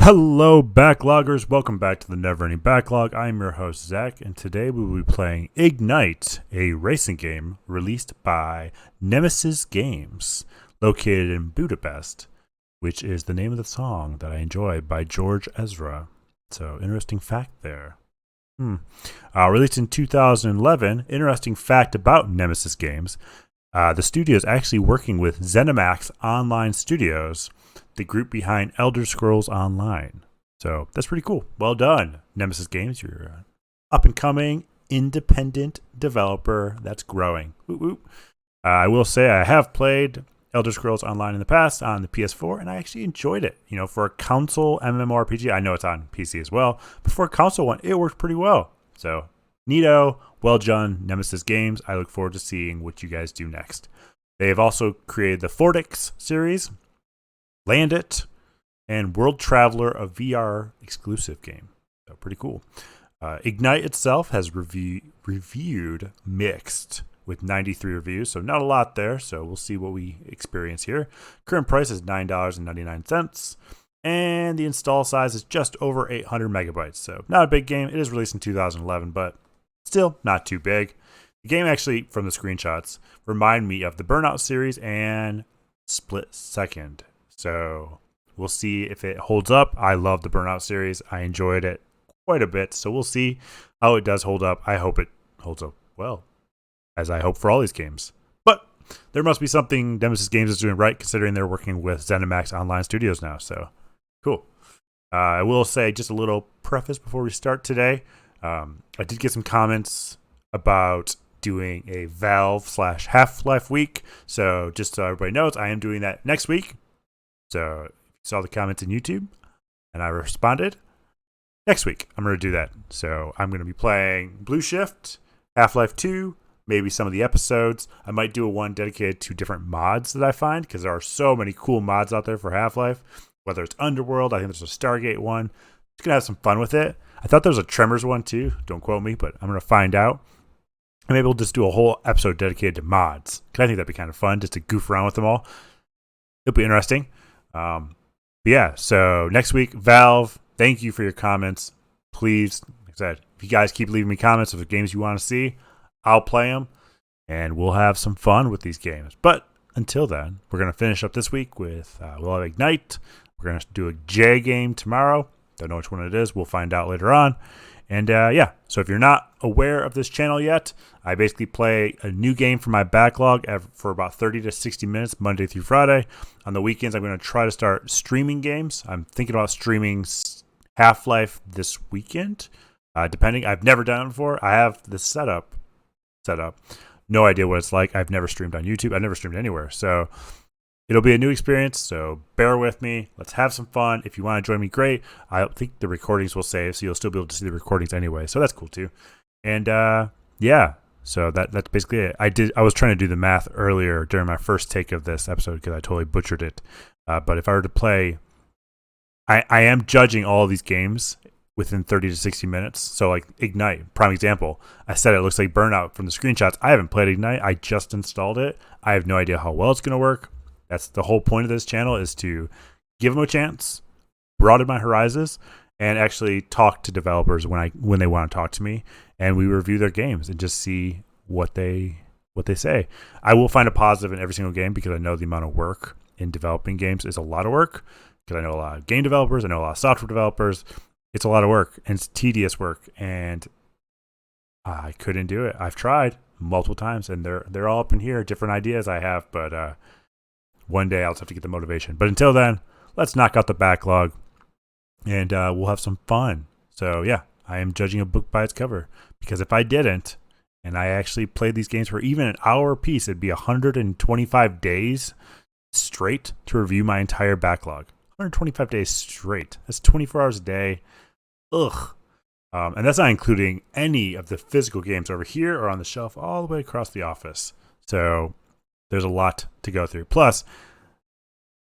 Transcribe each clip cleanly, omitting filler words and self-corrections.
Hello, backloggers. Welcome back to the Never Ending Backlog. I'm your host, Zach, and today we will be playing Ignite, a racing game released by Nemesys Games, located in Budapest, which is the name of the song that I enjoy by George Ezra. So, interesting fact there. Released in 2011, interesting fact about Nemesys Games. The studio is actually working with ZeniMax Online Studios, the group behind Elder Scrolls Online. So that's pretty cool. Well done, Nemesys Games. You're an up-and-coming, independent developer that's growing. Whoop, whoop. I will say I have played Elder Scrolls Online in the past on the PS4, and I actually enjoyed it. You know, for a console MMORPG, I know it's on PC as well, but for a console one, it worked pretty well. So, neato, well done, Nemesys Games. I look forward to seeing what you guys do next. They have also created the Fortix series, Land It, and World Traveler, a VR exclusive game. So pretty cool. Ignite itself has reviewed mixed with 93 reviews, so not a lot there. So we'll see what we experience here. Current price is $9.99, and the install size is just over 800 megabytes. So not a big game. It is released in 2011, but still not too big. The game actually, from the screenshots, remind me of the Burnout series and Split Second. So we'll see if it holds up. I love the Burnout series. I enjoyed it quite a bit. So we'll see how it does hold up. I hope it holds up well, as I hope for all these games. But there must be something Nemesys Games is doing right, considering they're working with ZeniMax Online Studios now. So cool. I will say just a little preface before we start today. I did get some comments about doing a Valve/Half-Life week. So just so everybody knows, I am doing that next week. So if you saw the comments in YouTube and I responded, next week I'm going to do that. So I'm going to be playing Blue Shift, Half-Life 2, maybe some of the episodes. I might do a one dedicated to different mods that I find, because there are so many cool mods out there for Half-Life, whether it's Underworld. I think there's a Stargate one. Just going to have some fun with it. I thought there was a Tremors one too. Don't quote me, but I'm going to find out. And maybe we'll just do a whole episode dedicated to mods, because I think that'd be kind of fun just to goof around with them all. It'll be interesting. But yeah, so next week, Valve, thank you for your comments. Please, like I said, if you guys keep leaving me comments of the games you want to see, I'll play them, and we'll have some fun with these games. But until then, we're going to finish up this week with, we'll have Ignite. We're going to do a J game tomorrow. Don't know which one it is. We'll find out later on. And yeah, so if you're not aware of this channel yet, I basically play a new game for my backlog for about 30 to 60 minutes, Monday through Friday. On the weekends, I'm going to try to start streaming games. I'm thinking about streaming Half-Life this weekend, depending. I've never done it before. I have the setup. No idea what it's like. I've never streamed on YouTube. I've never streamed anywhere. So it'll be a new experience, so bear with me. Let's have some fun. If you want to join me, great. I think the recordings will save, so you'll still be able to see the recordings anyway. So that's cool too. And yeah, so that's basically it. I was trying to do the math earlier during my first take of this episode, because I totally butchered it. But if I were to play, I am judging all of these games within 30 to 60 minutes. So like Ignite, prime example. I said it looks like Burnout from the screenshots. I haven't played Ignite. I just installed it. I have no idea how well it's going to work. That's the whole point of this channel, is to give them a chance, broaden my horizons, and actually talk to developers when they want to talk to me, and we review their games and just see what they say. I will find a positive in every single game, because I know the amount of work in developing games is a lot of work, because I know a lot of game developers, I know a lot of software developers. It's a lot of work, and it's tedious work, and I couldn't do it. I've tried multiple times, and they're all up in here, different ideas I have, but one day I'll just have to get the motivation. But until then, let's knock out the backlog, and we'll have some fun. So yeah, I am judging a book by its cover, because if I didn't, and I actually played these games for even an hour a piece, it'd be 125 days straight to review my entire backlog. 125 days straight. That's 24 hours a day. Ugh. And that's not including any of the physical games over here or on the shelf all the way across the office. So there's a lot to go through. Plus,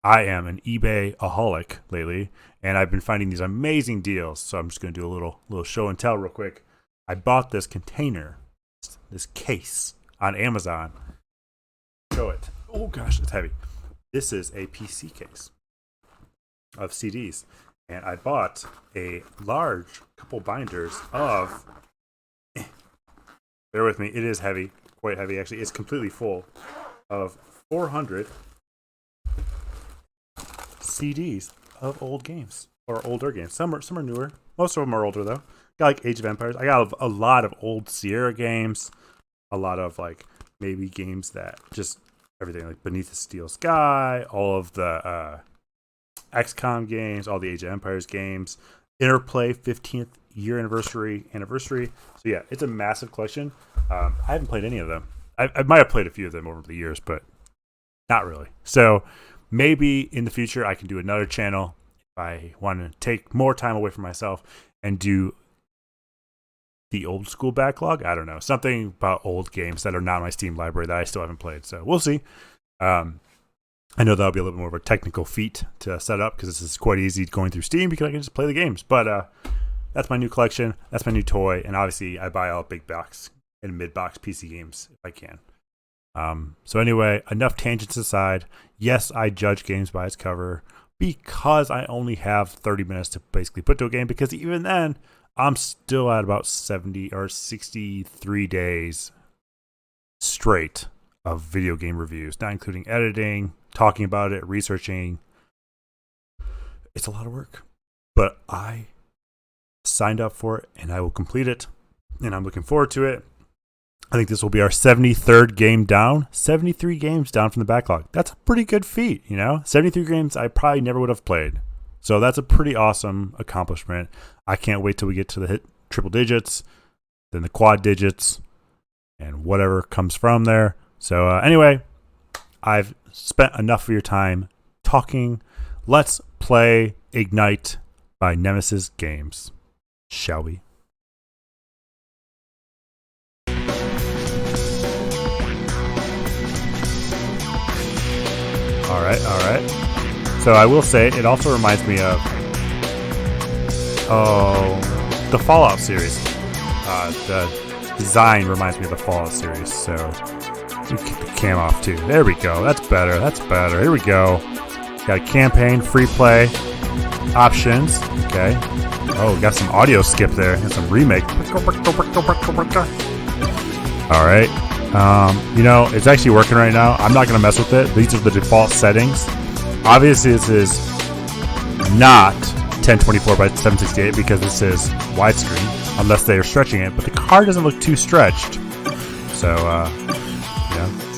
I am an eBay-aholic lately, and I've been finding these amazing deals. So I'm just going to do a little show and tell real quick. I bought this container, this case, on Amazon. Show it. Oh gosh, it's heavy. This is a PC case of CDs, and I bought a large couple binders of. Bear with me, it is heavy, quite heavy actually. It's completely full of 400 CDs of old games or older games. Some are newer. Most of them are older though. Got like Age of Empires. I got a lot of old Sierra games. A lot of like maybe games that just everything like Beneath the Steel Sky. All of the XCOM games. All the Age of Empires games. Interplay 15th year anniversary. So yeah, it's a massive collection. I haven't played any of them. I might have played a few of them over the years, but not really. So maybe in the future I can do another channel if I want to take more time away from myself and do the old school backlog. I don't know. Something about old games that are not in my Steam library that I still haven't played. So we'll see. I know that'll be a little bit more of a technical feat to set up because this is quite easy going through Steam because I can just play the games. But that's my new collection. That's my new toy. And obviously I buy all big box and mid-box PC games if I can. So anyway, enough tangents aside. Yes, I judge games by its cover because I only have 30 minutes to basically put to a game, because even then I'm still at about 70 or 63 days straight of video game reviews, not including editing, talking about it, researching. It's a lot of work, but I signed up for it and I will complete it, and I'm looking forward to it. I think this will be our 73rd game down. 73 games down from the backlog. That's a pretty good feat, 73 games I probably never would have played. So that's a pretty awesome accomplishment. I can't wait till we get to the hit triple digits, then the quad digits, and whatever comes from there. So anyway, I've spent enough of your time talking. Let's play Ignite by Nemesys Games. Shall we? All right. So I will say it also reminds me of the FlatOut series. The design reminds me of the FlatOut series. So we keep the cam off too. There we go. That's better. Here we go. Got a campaign, free play, options. Okay. Oh, got some audio skip there and some remake. All right. It's actually working right now. I'm not going to mess with it. These are the default settings. Obviously, this is not 1024 by 768 because this is widescreen, unless they are stretching it. But the car doesn't look too stretched. So,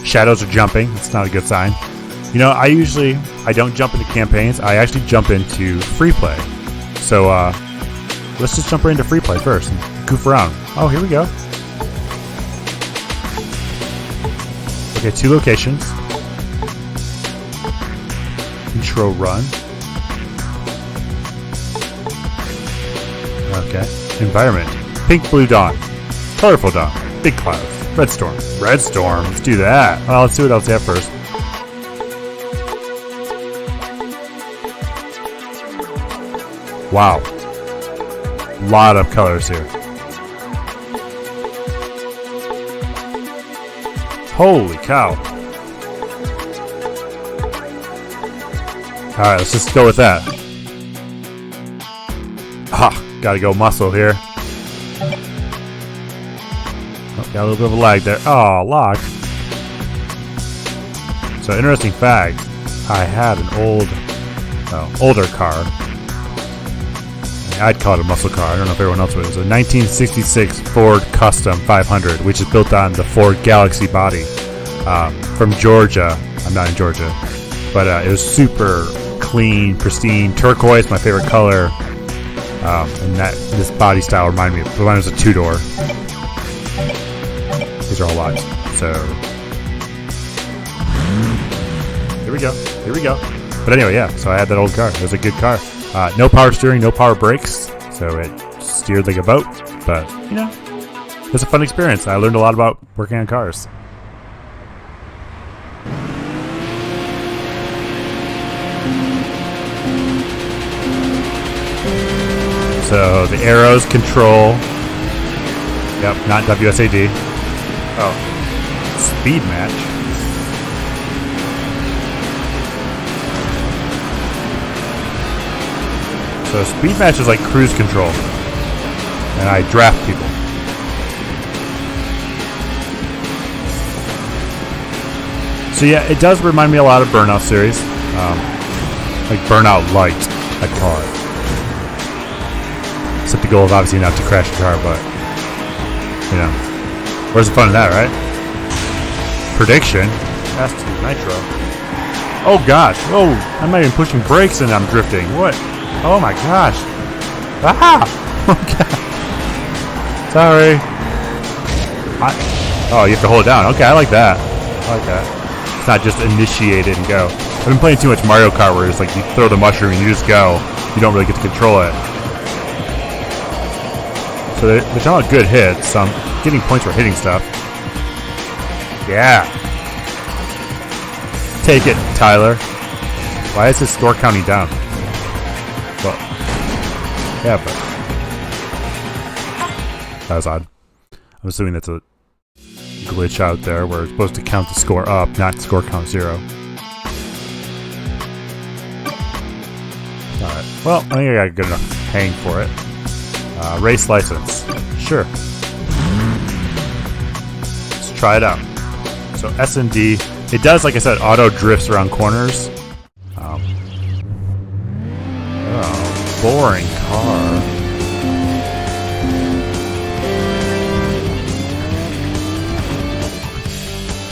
shadows are jumping. It's not a good sign. I don't jump into campaigns. I actually jump into free play. So, let's just jump right into free play first and goof around. Oh, here we go. Okay, 2 locations. Intro run. Okay. Environment. Pink, blue dawn. Colorful dawn. Big clouds. Red storm. Let's do that. Well, let's see what else they have first. Wow. Lot of colors here. Holy cow. Alright, let's just go with that. Gotta go muscle here. Oh, got a little bit of a lag there. Oh, lock. So, interesting fact. I had an older car. I'd call it a muscle car. I don't know if everyone else would. It was a 1966 Ford Custom 500, which is built on the Ford Galaxy body from Georgia. I'm not in Georgia, but it was super clean, pristine, turquoise, my favorite color. And this body style reminded me of, but mine was a 2-door. These are all locks. So here we go. But anyway, yeah. So I had that old car. It was a good car. No power steering, no power brakes, so it steered like a boat. But, it was a fun experience. I learned a lot about working on cars. So the arrows control. Yep, not WSAD. Oh, speed match. So speed match is like cruise control. And I draft people. So yeah, it does remind me a lot of Burnout series. Like Burnout Light, I call it. Except the goal is obviously not to crash the car, but, you know. Where's the fun in that, right? Prediction. Fast Nitro. Oh gosh. Oh, I'm not even pushing brakes and I'm drifting. What? Oh my gosh. Ah! Oh god. Sorry. Oh, you have to hold it down. Okay, I like that. I like that. It's not just initiate it and go. I've been playing too much Mario Kart where it's like you throw the mushroom and you just go. You don't really get to control it. So they're talking about good hits, so I'm getting points for hitting stuff. Yeah. Take it, Tyler. Why is his score counting down? Well, yeah, but that was odd. I'm assuming that's a glitch out there where it's supposed to count the score up, not score count 0. Alright, well, I think I got good enough paying for it. Race license. Sure. Let's try it out. So S and D. It does, like I said, auto drifts around corners. Oh, boring car.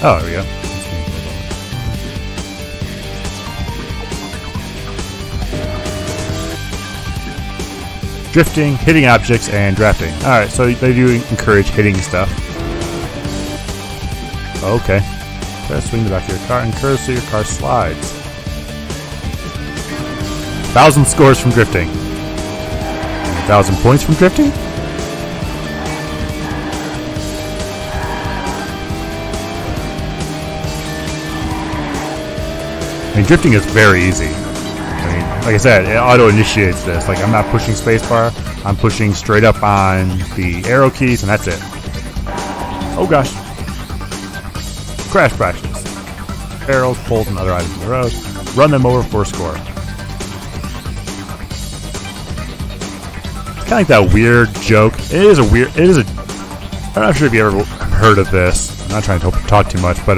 Oh, there we go. Drifting, hitting objects, and drafting. Alright, so they do encourage hitting stuff. Okay. Try to swing the back of your car and curve so your car slides. 1,000 scores from drifting. 1,000 points from drifting? I mean, drifting is very easy. I mean, like I said, it auto-initiates this. Like, I'm not pushing spacebar. I'm pushing straight up on the arrow keys, and that's it. Oh, gosh. Crash practice. Barrels, poles, and other items on the road. Run them over for a score. It's kind of like that weird joke. I'm not sure if you ever heard of this. I'm not trying to talk too much, but,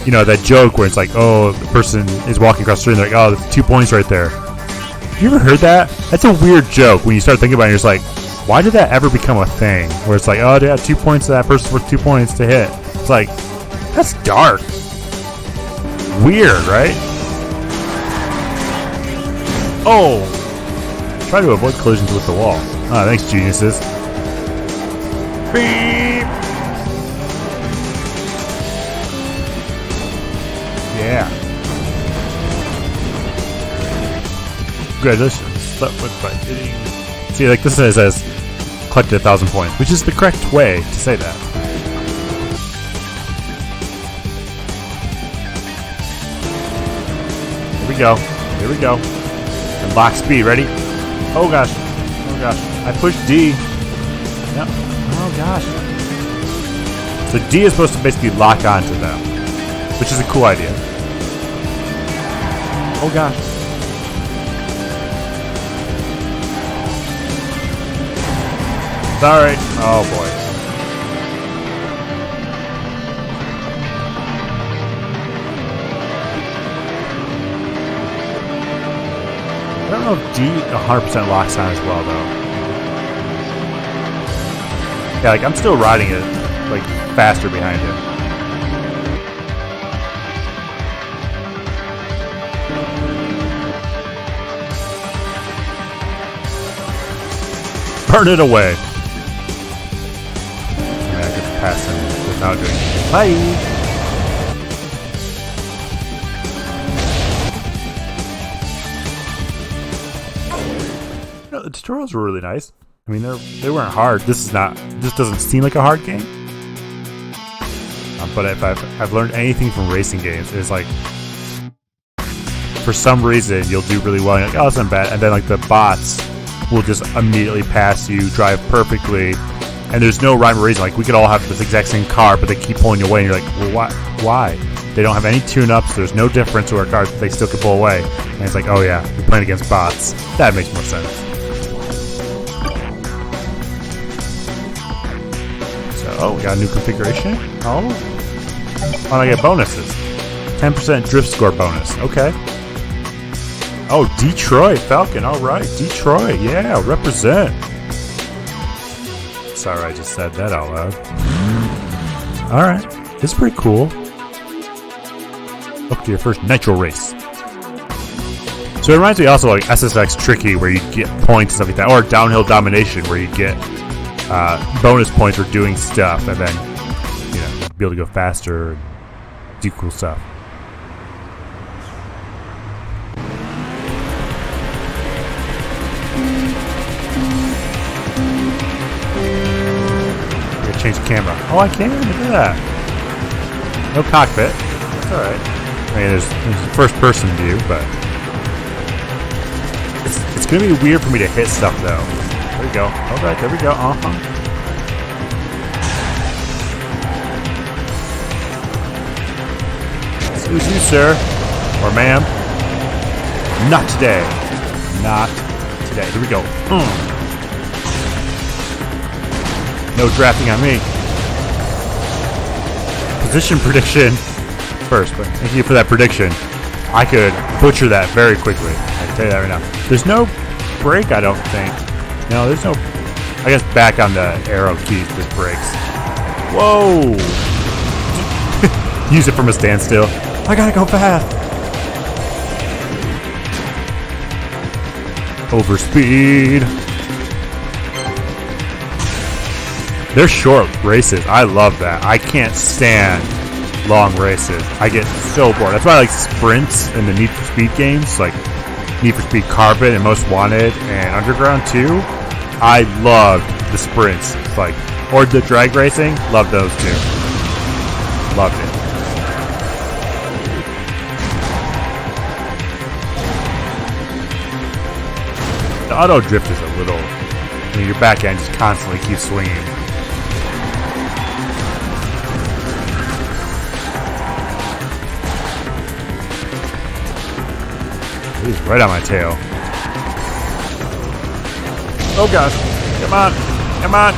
you know, that joke where it's like, oh, the person is walking across the street and they're like, oh, that's 2 points right there. Have you ever heard that? That's a weird joke when you start thinking about it. You're just like, why did that ever become a thing? Where it's like, oh, yeah, 2 points to that person's worth 2 points to hit. It's like, that's dark. Weird, right? Oh! Try to avoid collisions with the wall. Ah, thanks, geniuses. Beep! Yeah. Congratulations. See, like this says collected 1,000 points, which is the correct way to say that. Here we go. Here we go. Unlock speed. Ready? Oh gosh. Oh gosh. I pushed D. Yep. Oh gosh. So D is supposed to basically lock onto them, which is a cool idea. Oh gosh. Sorry. Oh boy. I don't know if D 100% locks on as well though. Yeah, like I'm still riding it like faster behind him. Burn it away. I could pass him without doing anything. Bye. You know, the tutorials were really nice. I mean, they weren't hard. This doesn't seem like a hard game. But if I've learned anything from racing games, it's like for some reason you'll do really well. And you're like, oh, that's not bad. And then like the bots will just immediately pass you, drive perfectly, and there's no rhyme or reason. Like we could all have this exact same car, but they keep pulling you away, and you're like, well, why? They don't have any tune-ups. There's no difference to our cars that they still can pull away. And it's like, oh yeah, you're playing against bots. That makes more sense. So, oh, we got a new configuration. Oh, I get bonuses. 10% drift score bonus. Okay. Oh, Detroit Falcon. All right, Detroit. Yeah, represent. Sorry, I just said that out loud. All right, this is pretty cool. Look to your first nitro race. So it reminds me also like SSX Tricky, where you get points and stuff like that, or Downhill Domination, where you get bonus points for doing stuff, and then be able to go faster and do cool stuff. Change the camera. Oh, I can? Look at that. No cockpit. That's alright. I mean, there's first person view, but it's going to be weird for me to hit stuff, though. There we go. Alright, there we go. Excuse you, sir. Or ma'am. Not today. Not today. Here we go. No drafting on me. Position prediction first, but thank you for that prediction. I could butcher that very quickly. I can tell you that right now. There's no brake, I don't think. No, there's no. I guess back on the arrow keys, there's brakes. Whoa! Use it from a standstill. I gotta go fast. Overspeed. They're short races. I love that. I can't stand long races. I get so bored. That's why I like sprints in the Need for Speed games, like Need for Speed Carbon and Most Wanted and Underground 2. I love the sprints. Like, or the drag racing. Love those too. Loved it. The auto drift is a little. I mean, your back end just constantly keeps swinging. He's right on my tail. Oh gosh. Come on. Come on.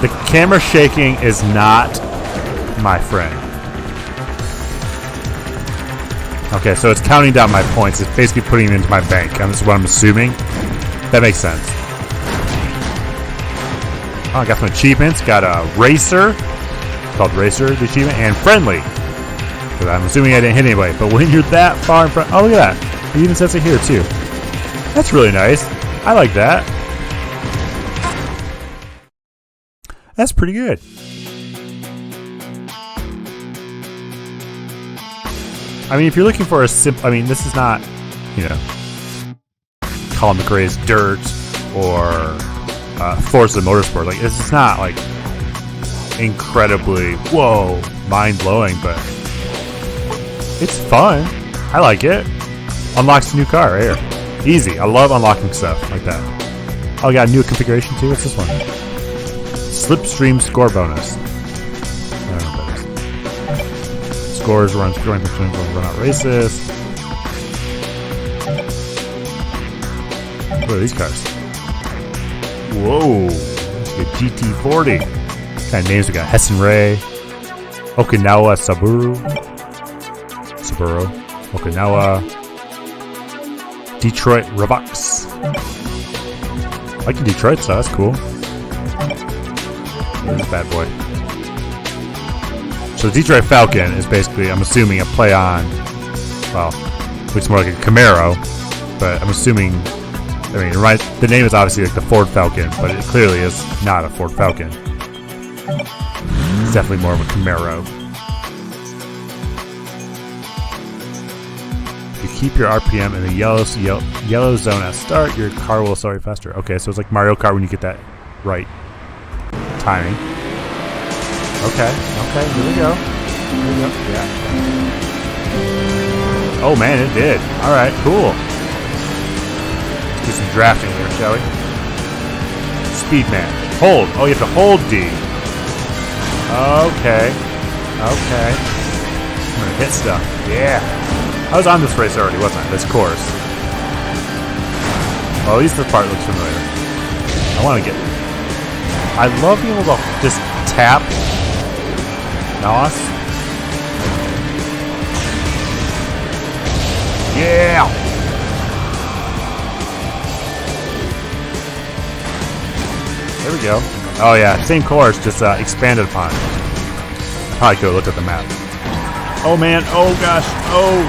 The camera shaking is not my friend. Okay, so it's counting down my points. It's basically putting them into my bank. That's what I'm assuming. That makes sense. Oh, I got some achievements. Got a Racer. Called Racer, the achievement, and Friendly. Because I'm assuming I didn't hit anyway. But when you're that far in front... Oh, look at that. It even says it here, too. That's really nice. I like that. That's pretty good. I mean, if you're looking for a simple... I mean, this is not, Colin McRae's Dirt or Forza Motorsport. Like, this is not, like... incredibly mind-blowing, but it's fun. I like it. Unlocks a new car right here. Easy. I love unlocking stuff like that. Oh, I got a new configuration too. What's this one? Slipstream score bonus. I don't know what that is. Scores run out races. What are these cars? Whoa. Good GT40. What kind of names we got? Hessen Ray, Okinawa Saburo, Okinawa, Detroit Robox. I like the Detroit stuff, that's cool. Look at this bad boy. So the Detroit Falcon is basically, I'm assuming, a play on, well, looks more like a Camaro, but I'm assuming, the name is obviously like the Ford Falcon, but it clearly is not a Ford Falcon. It's definitely more of a Camaro. If you keep your RPM in the yellow zone at start, your car will accelerate faster. Okay, so it's like Mario Kart when you get that right timing. Okay, here we go. Yeah. Oh man, it did. Alright, cool. Let's do some drafting here, shall we? Speedman. Hold. Oh, you have to hold D. Okay. Okay. I'm gonna hit stuff. Yeah. I was on this race already, wasn't I? This course. Well, at least this part looks familiar. I want to get... I love being able to just tap NOS. Yeah! There we go. Oh yeah, same course, just expanded upon. I probably could look at the map. Oh man, oh gosh, oh!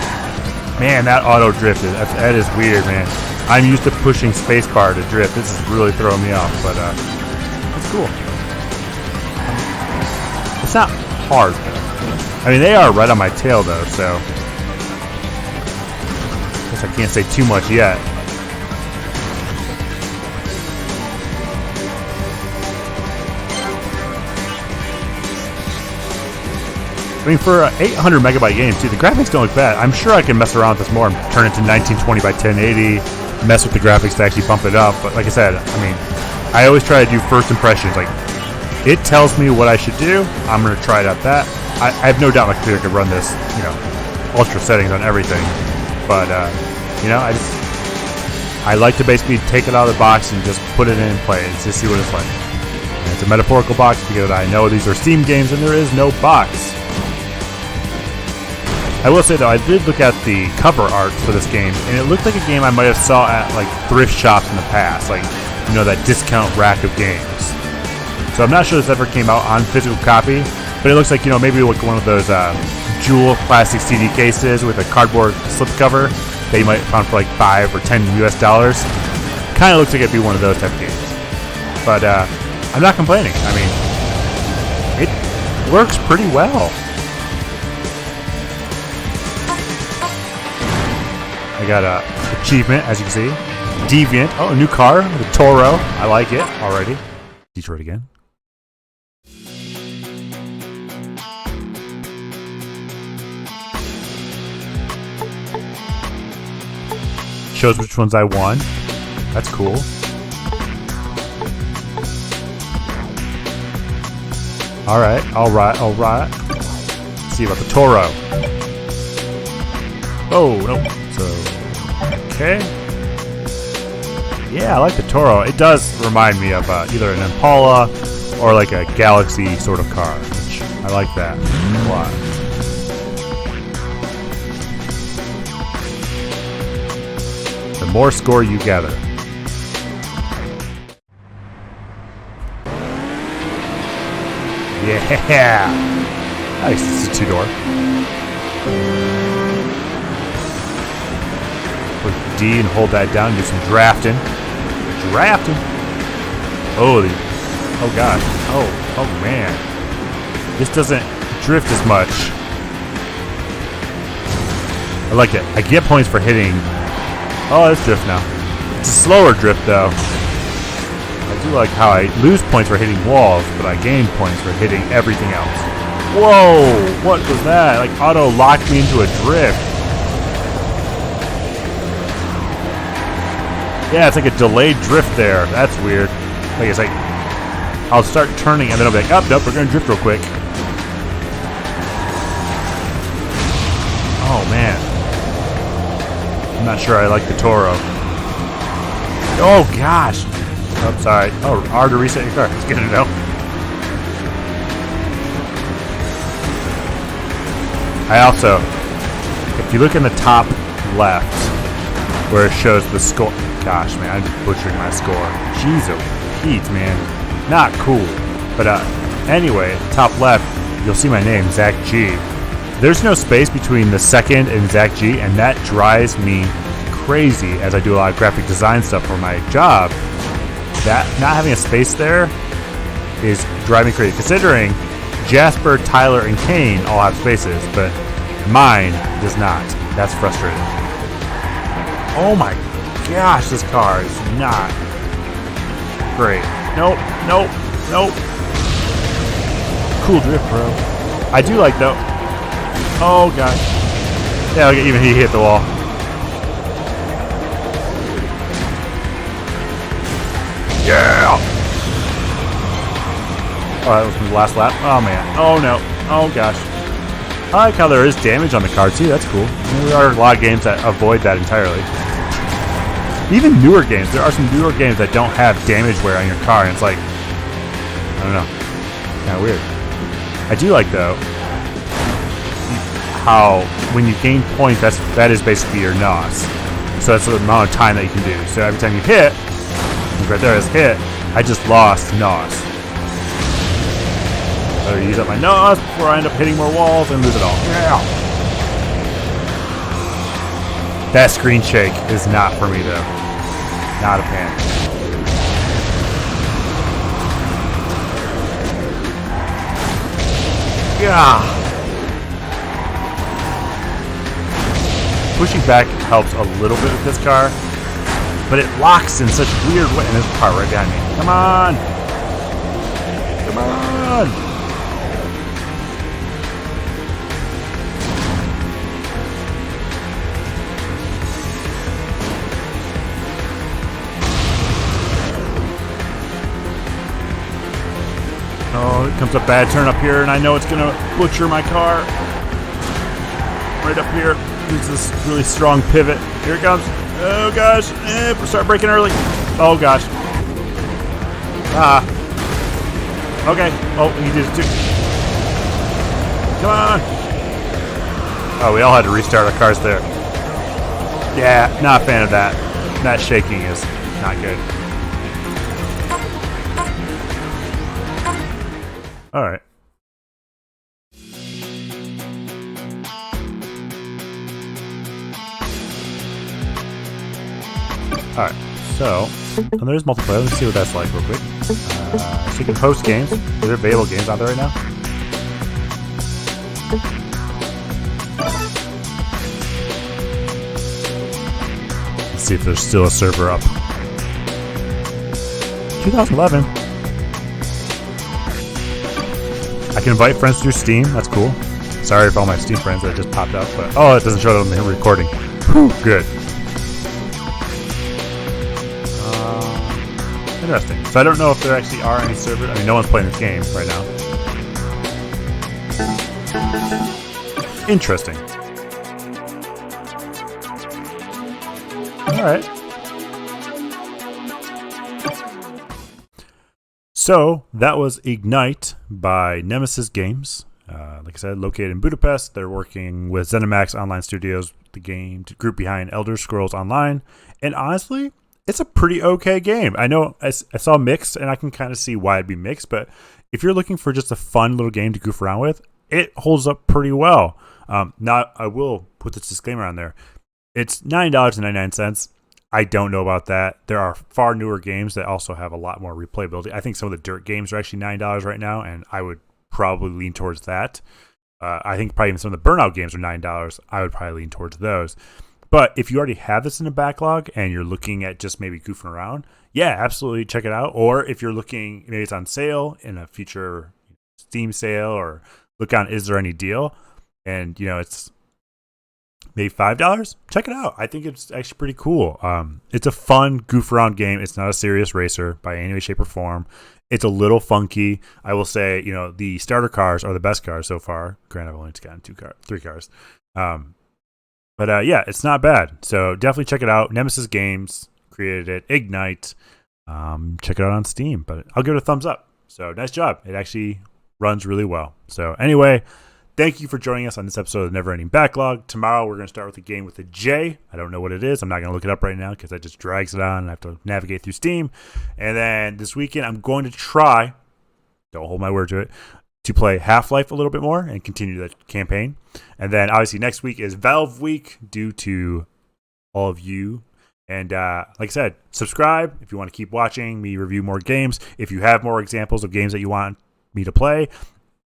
Man, that auto drifted. That is weird, man. I'm used to pushing spacebar to drift. This is really throwing me off, but it's cool. It's not hard though. I mean, they are right on my tail though, so I guess I can't say too much yet. I mean, for an 800 megabyte game, too, the graphics don't look bad. I'm sure I can mess around with this more and turn it to 1920 by 1080, mess with the graphics to actually bump it up. But like I said, I mean, I always try to do first impressions. Like, it tells me what I should do. I'm going to try it at that. I have no doubt my computer could run this, you know, ultra settings on everything. But, you know, I like to basically take it out of the box and just put it in and play it and just see what it's like. And it's a metaphorical box because I know these are Steam games and there is no box. I will say though, I did look at the cover art for this game, and it looked like a game I might have saw at like thrift shops in the past, like, you know, that discount rack of games. So I'm not sure this ever came out on physical copy, but it looks like, you know, maybe like one of those jewel plastic CD cases with a cardboard slipcover that you might have found for like $5 or $10 US. Kind of looks like it'd be one of those type of games. But I'm not complaining. I mean, it works pretty well. I got a achievement, as you can see. Deviant. Oh, a new car. The Toro. I like it already. Detroit again. Shows which ones I won. That's cool. Alright, alright, alright. Let's see about the Toro. Oh, no. So, okay. Yeah, I like the Toro. It does remind me of either an Impala or like a Galaxy sort of car, which I like that a lot. The more score you gather. Yeah! Nice, it's a two-door. With D and hold that down, do some drafting. Drafting! Holy. Oh gosh. Oh man. This doesn't drift as much. I like it. I get points for hitting. Oh, it's drift now. It's a slower drift though. I do like how I lose points for hitting walls, but I gain points for hitting everything else. Whoa! What was that? Like auto locked me into a drift. Yeah, it's like a delayed drift there. That's weird. Like it's like I'll start turning and then I'll be like, oh, nope, we're gonna drift real quick. Oh man. I'm not sure I like the Toro. Oh gosh. Oh, sorry. Oh, R to reset your car. It's good to know. I also, if you look in the top left where it shows the score. Gosh, man, I'm just butchering my score. Jeez, oh, Pete, man. Not cool. But anyway, top left, you'll see my name, Zach G. There's no space between the second and Zach G, and that drives me crazy as I do a lot of graphic design stuff for my job. That not having a space there is driving me crazy. Considering Jasper, Tyler, and Kane all have spaces, but mine does not. That's frustrating. Oh my gosh, this car is not great. Nope, nope, nope. Cool drift, bro. I do like though. Oh gosh. Yeah, even he hit the wall. Yeah. Oh, that was from the last lap. Oh, man. Oh, no. Oh, gosh. I like how there is damage on the car, too. That's cool. There are a lot of games that avoid that entirely. Even newer games. There are some newer games that don't have damage wear on your car, and it's like, I don't know. Kind of weird. I do like, though, how when you gain points, that is basically your NOS. So that's the amount of time that you can do. So every time you hit, right there is hit, I just lost NOS. Better use up my NOS before I end up hitting more walls and lose it all. Yeah. That screen shake is not for me, though. Not a fan. Yeah. Pushing back helps a little bit with this car, but it locks in such weird way. And there's a car right behind me. Come on! Come on! Oh, it comes a bad turn up here, and I know it's going to butcher my car. Right up here. There's this really strong pivot. Here it comes. Oh, gosh. Start braking early. Oh, gosh. Okay. Oh, he did it too. Come on. Oh, we all had to restart our cars there. Yeah, not a fan of that. That shaking is not good. All right. Alright, so there's multiplayer. Let's see what that's like real quick. So you can host games. Are there available games out there right now? Let's see if there's still a server up. 2011. I can invite friends through Steam. That's cool. Sorry for all my Steam friends that just popped up, but it doesn't show them in recording. Whew, good. Interesting. So I don't know if there actually are any servers. I mean, no one's playing this game right now. Interesting. All right. So that was Ignite by Nemesys Games. Like I said, located in Budapest. They're working with ZeniMax Online Studios, the game group behind Elder Scrolls Online. And honestly, it's a pretty okay game. I know I saw mixed, and I can kind of see why it'd be mixed. But if you're looking for just a fun little game to goof around with, it holds up pretty well. Now, I will put this disclaimer on there. It's $9.99. I don't know about that. There are far newer games that also have a lot more replayability. I think some of the Dirt games are actually $9 right now, and I would probably lean towards that. I think probably even some of the Burnout games are $9. I would probably lean towards those. But if you already have this in a backlog and you're looking at just maybe goofing around, yeah, absolutely check it out. Or if you're looking, maybe it's on sale in a future Steam sale, or look on is there any deal, and it's maybe $5, check it out. I think it's actually pretty cool. It's a fun goof around game. It's not a serious racer by any way, shape, or form. It's a little funky. I will say, the starter cars are the best cars so far. Granted, I've only gotten 3 cars. But yeah, it's not bad. So definitely check it out. Nemesys Games created it. Ignite. Check it out on Steam. But I'll give it a thumbs up. So nice job. It actually runs really well. So anyway, thank you for joining us on this episode of Never Ending Backlog. Tomorrow we're going to start with a game with a J. I don't know what it is. I'm not going to look it up right now because that just drags it on and I have to navigate through Steam. And then this weekend I'm going to try, don't hold my word to it, to play Half-Life a little bit more and continue the campaign. And then obviously next week is Valve Week due to all of you. And like I said, subscribe if you want to keep watching me review more games. If you have more examples of games that you want me to play,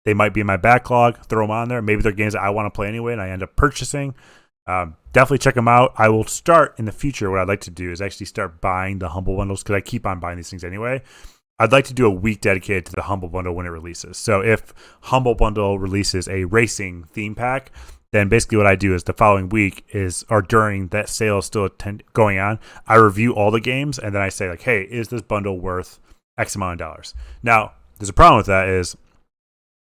they might be in my backlog. Throw them on there. Maybe they're games that I want to play anyway and I end up purchasing. Definitely check them out. I will start in the future. What I'd like to do is actually start buying the Humble Bundles because I keep on buying these things anyway. I'd like to do a week dedicated to the Humble Bundle when it releases. So if Humble Bundle releases a racing theme pack, then basically what I do is the following week or during that sale still going on, I review all the games and then I say like, hey, is this bundle worth X amount of dollars? Now, there's a problem with that is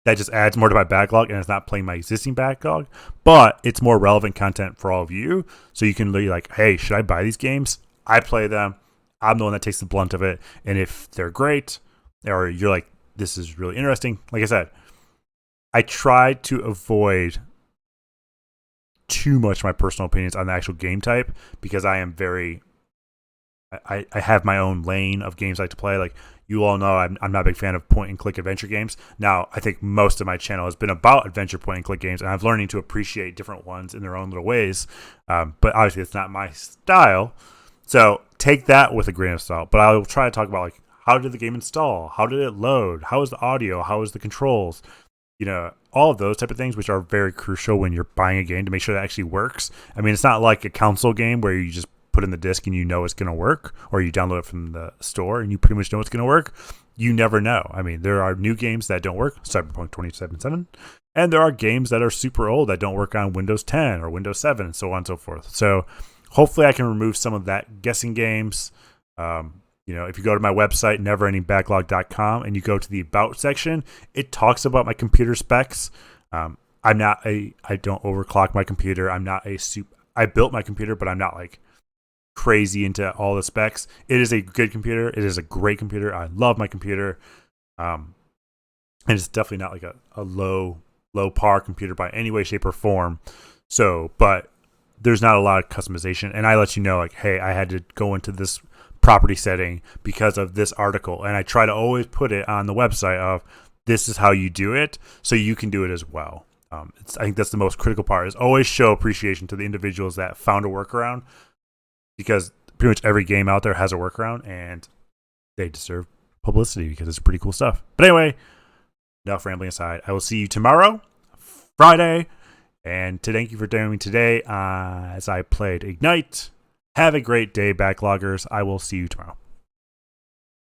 that just adds more to my backlog, and it's not playing my existing backlog, but it's more relevant content for all of you. So you can be like, hey, should I buy these games? I play them. I'm the one that takes the blunt of it. And if they're great, or you're like, this is really interesting, like I said, I try to avoid too much my personal opinions on the actual game type, because I am very, I have my own lane of games I like to play. Like, you all know I'm not a big fan of point and click adventure games. Now, I think most of my channel has been about adventure point and click games, and I'm learning to appreciate different ones in their own little ways. But obviously, it's not my style. So take that with a grain of salt. But I'll try to talk about, like, how did the game install? How did it load? How is the audio? How is the controls? All of those type of things, which are very crucial when you're buying a game to make sure that actually works. I mean, it's not like a console game where you just put in the disc and you know it's going to work, or you download it from the store and you pretty much know it's going to work. You never know. I mean, there are new games that don't work, Cyberpunk 2077, and there are games that are super old that don't work on Windows 10 or Windows 7 and so on and so forth. So hopefully I can remove some of that guessing games. If you go to my website, neverendingbacklog.com, and you go to the About section, it talks about my computer specs. I don't overclock my computer. I built my computer, but I'm not like crazy into all the specs. It is a good computer. It is a great computer. I love my computer. And it's definitely not like a low par computer by any way, shape, or form. So, but there's not a lot of customization. And I let you know, like, hey, I had to go into this property setting because of this article. And I try to always put it on the website of, this is how you do it, so you can do it as well. I think that's the most critical part, is always show appreciation to the individuals that found a workaround, because pretty much every game out there has a workaround, and they deserve publicity because it's pretty cool stuff. But anyway, enough rambling aside. I will see you tomorrow, Friday, and thank you for joining me today as I played Ignite. Have a great day, backloggers. I will see you tomorrow.